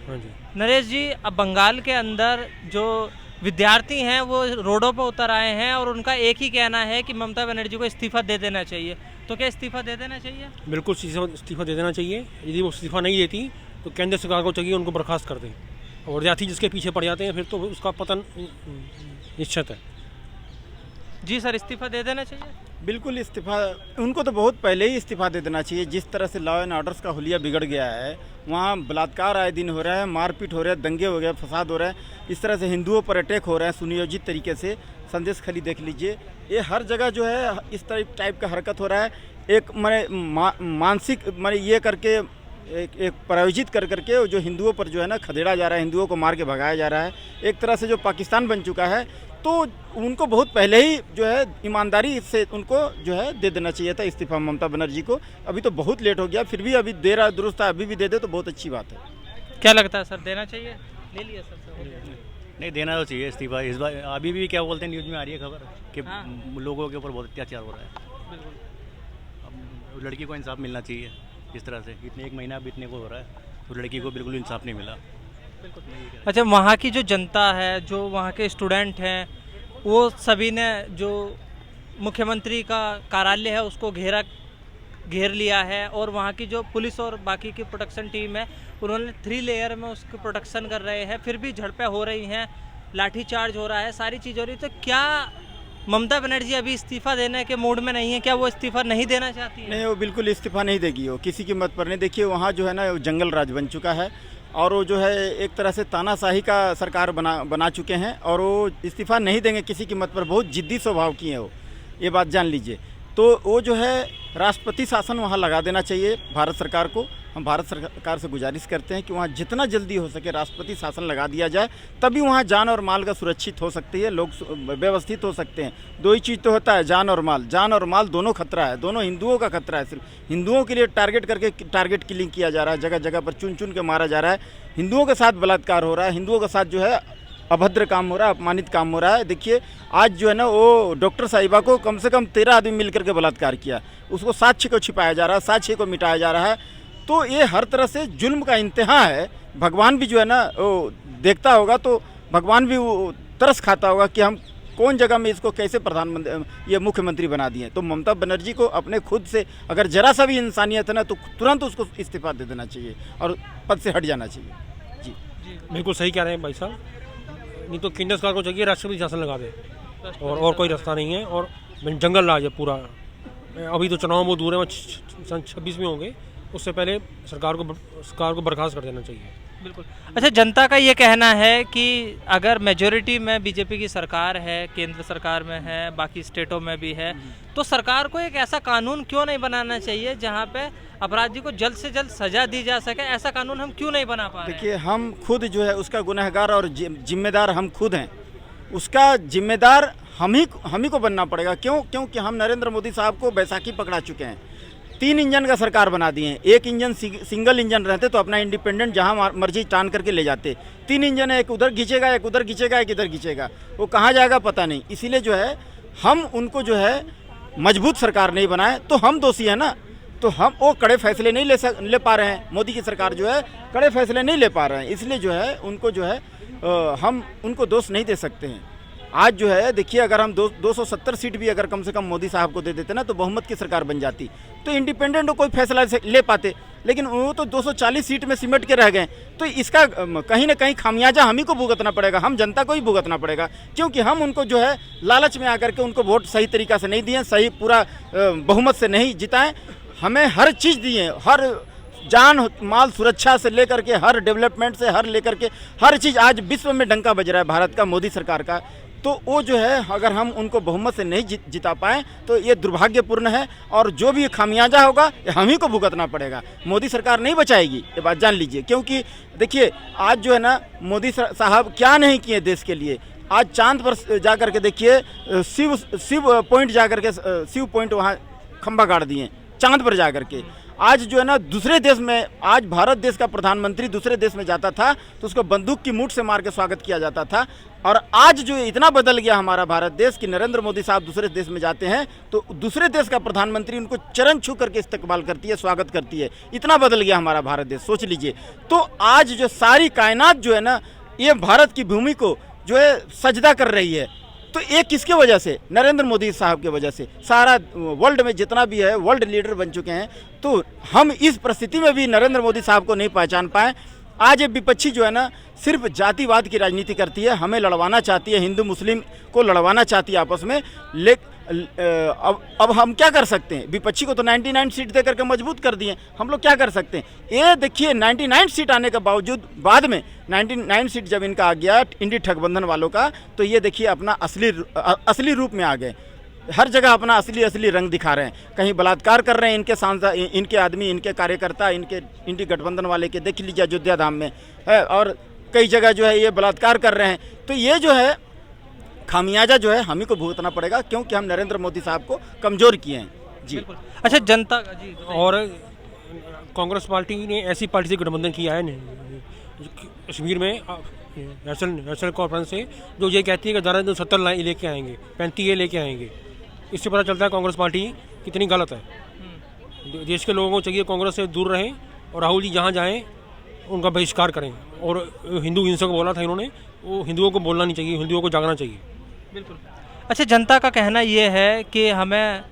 हाँ जी। नरेश जी, अब बंगाल के अंदर जो विद्यार्थी हैं वो रोडों पर उतर आए हैं और उनका एक ही कहना है कि ममता बनर्जी को इस्तीफा दे देना चाहिए। तो क्या इस्तीफा दे देना चाहिए? बिल्कुल इस्तीफा दे देना चाहिए। यदि वो इस्तीफा नहीं देती तो केंद्र सरकार को चाहिए उनको बर्खास्त कर दें, और विद्यार्थी जिसके पीछे पड़ जाते हैं फिर तो उसका पतन निश्चित है। जी सर, इस्तीफा दे देना चाहिए। बिल्कुल इस्तीफा, उनको तो बहुत पहले ही इस्तीफा दे देना चाहिए। जिस तरह से लॉ एंड ऑर्डर्स का हुलिया बिगड़ गया है, वहाँ बलात्कार आए दिन हो रहा है, मारपीट हो रहा है, दंगे हो गए, फसाद हो रहा है, इस तरह से हिंदुओं पर अटैक हो रहा है सुनियोजित तरीके से। संदेश खली देख लीजिए, ये हर जगह जो है इस टाइप का हरकत हो रहा है। एक मानसिक ये करके एक प्रायोजित कर करके जो हिंदुओं पर जो है ना खदेड़ा जा रहा है, हिंदुओं को मार के भगाया जा रहा है, एक तरह से जो पाकिस्तान बन चुका है। तो उनको बहुत पहले ही जो है ईमानदारी से उनको जो है दे देना चाहिए था इस्तीफा ममता बनर्जी को। अभी तो बहुत लेट हो गया, फिर भी अभी दे रहा दुरुस्त है, अभी भी दे दे तो बहुत अच्छी बात है। क्या लगता है सर, देना चाहिए? ले लिया सर। नहीं, देना तो चाहिए इस्तीफा। इस बार अभी भी क्या बोलते हैं, न्यूज़ में आ रही है खबर कि लोगों के ऊपर बहुत अत्याचार हो रहा है। बिल्कुल। अब लड़की को इंसाफ मिलना चाहिए। इस तरह से इतने एक महीना बीतने को हो रहा है तो लड़की को बिल्कुल इंसाफ नहीं मिला। अच्छा, वहाँ की जो जनता है, जो वहाँ के स्टूडेंट हैं, वो सभी ने जो मुख्यमंत्री का कार्यालय है उसको घेर लिया है, और वहाँ की जो पुलिस और बाकी की प्रोटेक्शन टीम है उन्होंने 3 लेयर में उसकी प्रोटेक्शन कर रहे हैं, फिर भी झड़पें हो रही हैं, लाठीचार्ज हो रहा है, सारी चीज़ हो रही है। तो क्या ममता बनर्जी अभी इस्तीफा देने के मूड में नहीं है? क्या वो इस्तीफा नहीं देना चाहती है? नहीं, वो बिल्कुल इस्तीफा नहीं देगी, वो किसी की मत पर नहीं। देखिए वहाँ जो है ना जंगल राज बन चुका है, और वो जो है एक तरह से तानाशाही का सरकार बना चुके हैं, और वो इस्तीफा नहीं देंगे किसी की मत पर। बहुत जिद्दी स्वभाव की है वो, ये बात जान लीजिए। तो वो जो है राष्ट्रपति शासन वहाँ लगा देना चाहिए भारत सरकार को। हम भारत सरकार से गुजारिश करते हैं कि वहाँ जितना जल्दी हो सके राष्ट्रपति शासन लगा दिया जाए, तभी वहाँ जान और माल का सुरक्षित हो सकती है, लोग व्यवस्थित हो सकते हैं। दो ही चीज़ तो होता है, जान और माल। जान और माल दोनों खतरा है, दोनों हिंदुओं का खतरा है। सिर्फ हिंदुओं के लिए टारगेट करके टारगेट किलिंग किया जा रहा है, जगह जगह पर चुन चुन के मारा जा रहा है। हिंदुओं के साथ बलात्कार हो रहा है, हिंदुओं के साथ जो है अभद्र काम हो रहा है, अपमानित काम हो रहा है। देखिए आज जो है ना वो डॉक्टर साहिबा को कम से कम 13 आदमी मिलकर के बलात्कार किया, उसको साक्ष्य को छिपाया जा रहा है, साक्ष्य को मिटाया जा रहा है। तो ये हर तरह से जुल्म का इंतहा है। भगवान भी जो है ना वो देखता होगा, तो भगवान भी वो तरस खाता होगा कि हम कौन जगह में इसको कैसे प्रधानमंत्री ये मुख्यमंत्री बना दिए। तो ममता बनर्जी को अपने खुद से अगर जरा सा भी इंसानियत है ना, तो तुरंत उसको इस्तीफा दे देना चाहिए और पद से हट जाना चाहिए। जी बिल्कुल सही कह रहे हैं भाई साहब। नहीं तो केंद्र सरकार को चाहिए राष्ट्रपति शासन लगा दे, और कोई रास्ता नहीं है। और जंगल राज है पूरा। अभी तो चुनाव बहुत दूर है, 26 में होंगे, उससे पहले सरकार को बर्खास्त कर देना चाहिए। बिल्कुल। अच्छा, जनता का ये कहना है कि अगर मेजॉरिटी में बीजेपी की सरकार है, केंद्र सरकार में है, बाकी स्टेटों में भी है, तो सरकार को एक ऐसा कानून क्यों नहीं बनाना चाहिए जहां पे अपराधी को जल्द से जल्द सजा दी जा सके? ऐसा कानून हम क्यों नहीं बना पा रहे हैं? देखिए हम खुद जो है उसका गुनहगार और जिम्मेदार हम खुद हैं। उसका जिम्मेदार हम ही को बनना पड़ेगा। क्योंकि हम नरेंद्र मोदी साहब को बैसाखी पकड़ा चुके हैं। 3 इंजन का सरकार बना दिए हैं। एक इंजन सिंगल इंजन रहते तो अपना इंडिपेंडेंट जहां मर्जी टान करके ले जाते। 3 इंजन है, एक उधर खींचेगा, एक उधर खींचेगा, एक इधर खींचेगा, वो कहाँ जाएगा पता नहीं। इसीलिए जो है हम उनको जो है मजबूत सरकार नहीं बनाए तो हम दोषी है ना। तो हम वो कड़े फैसले नहीं ले पा रहे हैं। मोदी की सरकार जो है कड़े फैसले नहीं ले पा रहे हैं, इसलिए जो है उनको जो है हम उनको दोष नहीं दे सकते हैं। आज जो है देखिए, अगर हम 270 सीट भी अगर कम से कम मोदी साहब को दे देते ना, तो बहुमत की सरकार बन जाती, तो इंडिपेंडेंट कोई फैसला ले पाते। लेकिन वो तो 240 सीट में सिमट के रह गए। तो इसका कहीं ना कहीं खामियाजा हम ही को भुगतना पड़ेगा, हम जनता को ही भुगतना पड़ेगा। क्योंकि हम उनको जो है लालच में आकर के उनको वोट सही तरीका से नहीं दिए, सही पूरा बहुमत से नहीं जिताएं। हमें हर चीज़ दिए, हर जान माल सुरक्षा से लेकर के हर डेवलपमेंट से लेकर के हर चीज़। आज विश्व में डंका बज रहा है भारत का, मोदी सरकार का। तो वो जो है अगर हम उनको बहुमत से नहीं जिता पाएँ तो ये दुर्भाग्यपूर्ण है, और जो भी खामियाजा होगा ये हम ही को भुगतना पड़ेगा। मोदी सरकार नहीं बचाएगी, ये बात जान लीजिए। क्योंकि देखिए आज जो है ना मोदी साहब क्या नहीं किए देश के लिए। आज चांद पर जा कर के देखिए, शिव पॉइंट जा कर के, शिव पॉइंट वहाँ खंभा गाड़ दिए चांद पर जा कर के। आज जो है ना दूसरे देश में, आज भारत देश का प्रधानमंत्री दूसरे देश में जाता था तो उसको बंदूक की मूठ से मार के स्वागत किया जाता था। और आज जो इतना बदल गया हमारा भारत देश कि नरेंद्र मोदी साहब दूसरे देश में जाते हैं तो दूसरे देश का प्रधानमंत्री उनको चरण छू करके इस्तकबाल करती है, स्वागत करती है। इतना बदल गया हमारा भारत देश, सोच लीजिए। तो आज जो सारी कायनात जो है ना, ये भारत की भूमि को जो है सजदा कर रही है। तो ये किसके वजह से? नरेंद्र मोदी साहब के वजह से। सारा वर्ल्ड में जितना भी है वर्ल्ड लीडर बन चुके हैं, तो हम इस परिस्थिति में भी नरेंद्र मोदी साहब को नहीं पहचान पाए। आज ये विपक्षी जो है ना सिर्फ जातिवाद की राजनीति करती है, हमें लड़वाना चाहती है, हिंदू मुस्लिम को लड़वाना चाहती है आपस में। अब हम क्या कर सकते हैं? विपक्षी को तो 99 सीट दे करके मजबूत कर दिए, हम लोग क्या कर सकते हैं? ये देखिए 99 सीट आने के बावजूद बाद में 99 सीट जब इनका आ गया इंडी ठगबंधन वालों का, तो ये देखिए अपना असली रूप में आ गए। हर जगह अपना असली रंग दिखा रहे हैं। कहीं बलात्कार कर रहे हैं इनके सांसद, इनके आदमी, इनके कार्यकर्ता, इनके इंडी गठबंधन वाले के, देख लीजिए अयोध्या धाम में है, और कई जगह जो है ये बलात्कार कर रहे हैं। तो ये जो है खामियाजा जो है हम ही को भुगतना पड़ेगा, क्योंकि हम नरेंद्र मोदी साहब को कमज़ोर किए हैं जी। अच्छा, जनता का जी और कांग्रेस पार्टी ने ऐसी पार्टी से गठबंधन किया है कश्मीर में नेशनल कॉन्फ्रेंस से, जो ये कहती है कि दारा 70 लाइन लेके आएंगे, 35 लेके आएंगे। इससे पता चलता है कांग्रेस पार्टी कितनी गलत है। देश के लोगों को चाहिए कांग्रेस से दूर रहें, और राहुल जी जहाँ जाएँ उनका बहिष्कार करें। और हिंदू हिंसा को बोला था इन्होंने, वो हिंदुओं को बोलना नहीं चाहिए, हिंदुओं को जागना चाहिए। बिल्कुल। अच्छा, जनता का कहना ये है कि हमें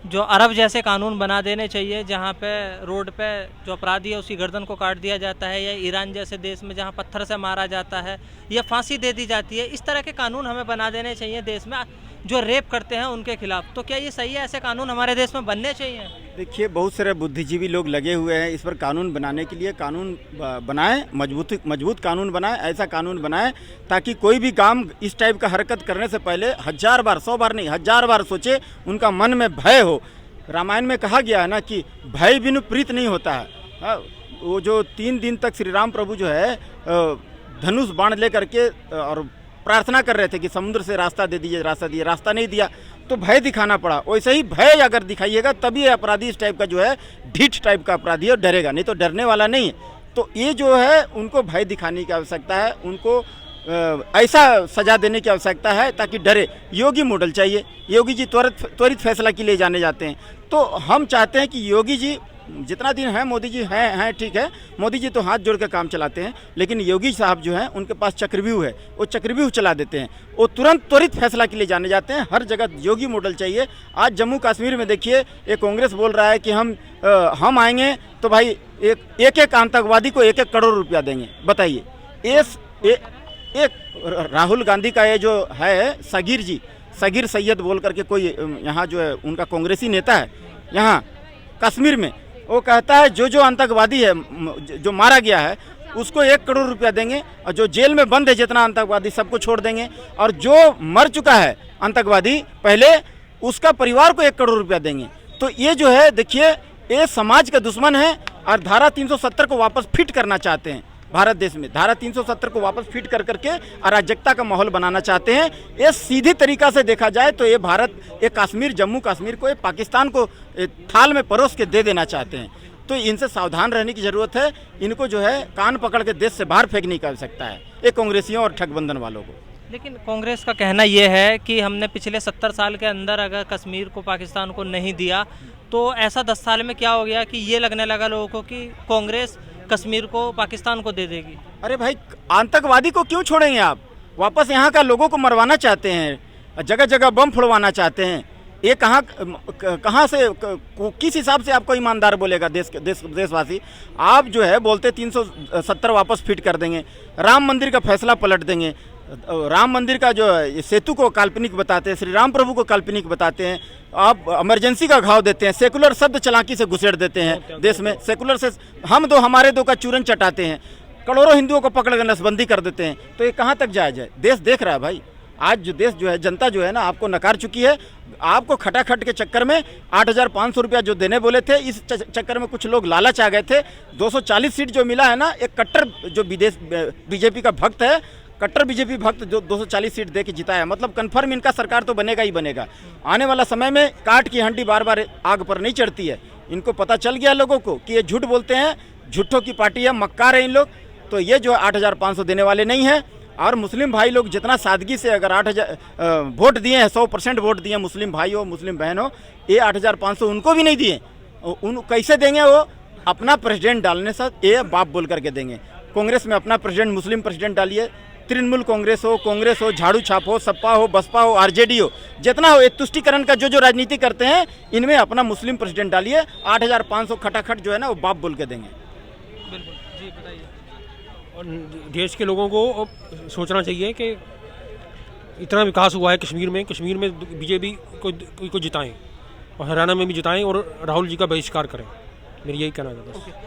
जो अरब जैसे कानून बना देने चाहिए, जहाँ पे रोड पे जो अपराधी है उसकी गर्दन को काट दिया जाता है, या ईरान जैसे देश में जहाँ पत्थर से मारा जाता है या फांसी दे दी जाती है, इस तरह के कानून हमें बना देने चाहिए देश में, जो रेप करते हैं उनके खिलाफ। तो क्या ये सही है? ऐसे कानून हमारे देश में बनने चाहिए? देखिए, बहुत सारे बुद्धिजीवी लोग लगे हुए हैं इस पर कानून बनाने के लिए। कानून बनाएं, मजबूत कानून बनाएं, ऐसा कानून बनाएं ताकि कोई भी काम इस टाइप का हरकत करने से पहले 1000 बार, 100 बार नहीं 1000 बार सोचे, उनका मन में भय हो। रामायण में कहा गया है ना कि भय बिनु प्रीत नहीं होता है। वो जो 3 दिन तक श्री राम प्रभु जो है धनुष बाण ले करके और प्रार्थना कर रहे थे कि समुद्र से रास्ता दे दीजिए, रास्ता नहीं दिया, तो भय दिखाना पड़ा। वैसे ही भय अगर दिखाइएगा तभी अपराधी इस टाइप का जो है ढीठ टाइप का अपराधी है, डरेगा, नहीं तो डरने वाला नहीं है। तो ये जो है उनको भय दिखाने की आवश्यकता है, उनको ऐसा सजा देने की आवश्यकता है ताकि डरे। योगी मॉडल चाहिए। योगी जी त्वरित फैसला के लिए जाने जाते हैं। तो हम चाहते हैं कि योगी जी जितना दिन है, मोदी जी हैं ठीक है, मोदी जी तो हाथ जोड़ के काम चलाते हैं, लेकिन योगी साहब जो हैं उनके पास चक्रव्यूह है, वो चक्रव्यूह चला देते हैं, वो तुरंत त्वरित फैसला के लिए जाने जाते हैं। हर जगह योगी मॉडल चाहिए। आज जम्मू कश्मीर में देखिए, ये कांग्रेस बोल रहा है कि हम आएंगे तो भाई एक आतंकवादी को 1-1 करोड़ रुपया देंगे। बताइए, एक राहुल गांधी का ये जो है सगीर सैयद बोल करके कोई यहाँ जो है उनका कांग्रेसी नेता है यहाँ कश्मीर में, वो कहता है जो आतंकवादी है जो मारा गया है उसको 1 करोड़ रुपया देंगे, और जो जेल में बंद है जितना आतंकवादी सबको छोड़ देंगे, और जो मर चुका है आतंकवादी पहले उसका परिवार को 1 करोड़ रुपया देंगे। तो ये जो है देखिए, ये समाज का दुश्मन है और धारा 370 को वापस फिट करना चाहते हैं। भारत देश में धारा 370 को वापस फिट कर करके अराजकता का माहौल बनाना चाहते हैं। ये सीधी तरीका से देखा जाए तो ये कश्मीर, जम्मू कश्मीर को पाकिस्तान को थाल में परोस के दे देना चाहते हैं। तो इनसे सावधान रहने की ज़रूरत है। इनको जो है कान पकड़ के देश से बाहर फेंकने की आवश्यकता है, ये कांग्रेसियों और ठगबंधन वालों को। लेकिन कांग्रेस का कहना यह है कि हमने पिछले 70 साल के अंदर अगर कश्मीर को पाकिस्तान को नहीं दिया तो ऐसा 10 साल में क्या हो गया कि ये लगने लगा लोगों को कि कांग्रेस कश्मीर को पाकिस्तान को दे देगी। अरे भाई, आतंकवादी को क्यों छोड़ेंगे आप? वापस यहाँ का लोगों को मरवाना चाहते हैं, जगह जगह बम फोड़वाना चाहते हैं। ये कहाँ से किस हिसाब से आपको ईमानदार बोलेगा देशवासी? आप जो है बोलते 370 वापस फिट कर देंगे, राम मंदिर का फैसला पलट देंगे, राम मंदिर का जो सेतु को काल्पनिक बताते हैं, श्री राम प्रभु को काल्पनिक बताते हैं, आप इमरजेंसी का घाव देते हैं, सेकुलर शब्द चलाकी से घुसेड़ देते हैं देश में, सेकुलर से हम दो हमारे दो का चूरन चटाते हैं, करोड़ों हिंदुओं को पकड़ कर नसबंदी कर देते हैं। तो ये कहाँ तक जायज है? देश देख रहा है भाई। आज जो देश जो है, जनता जो है ना आपको नकार चुकी है। आपको खटाखट के चक्कर में 8,500 रुपया जो देने बोले थे, इस चक्कर में कुछ लोग लालच आ गए थे। 240 सीट जो मिला है ना, एक कट्टर जो बीजेपी का भक्त है, कट्टर बीजेपी भक्त जो 240 सीट दे के जिताया, मतलब कन्फर्म इनका सरकार तो बनेगा ही बनेगा। आने वाला समय में काट की हंडी बार बार आग पर नहीं चढ़ती है। इनको पता चल गया लोगों को कि ये झूठ बोलते हैं, झूठों की पार्टी है, मक्कार है इन लोग। तो ये जो 8,500 देने वाले नहीं है। और मुस्लिम भाई लोग जितना सादगी से अगर 8,000 वोट दिए हैं, 100% वोट दिए हैं, मुस्लिम भाई हो मुस्लिम बहन हो, ये 8,500 उनको भी नहीं दिए। उन कैसे देंगे? वो अपना प्रेसिडेंट डालने से ये बाप बोल करके देंगे। कांग्रेस में अपना प्रेसिडेंट मुस्लिम प्रेसिडेंट डालिए, तृणमूल कांग्रेस हो, झाड़ू छाप हो, सपा हो, बसपा हो, आरजेडी हो, जितना हो, ये तुष्टिकरण का जो राजनीति करते हैं, इनमें अपना मुस्लिम प्रेसिडेंट डालिए। 8,500 खटाखट जो है ना वो बाप बोल के देंगे। बिल्कुल जी, बताइए। और देश के लोगों को अब सोचना चाहिए कि इतना विकास हुआ है कश्मीर में बीजेपी को जिताएं और हरियाणा में भी जिताएं और राहुल जी का बहिष्कार करें। मेरी यही कहना था बस।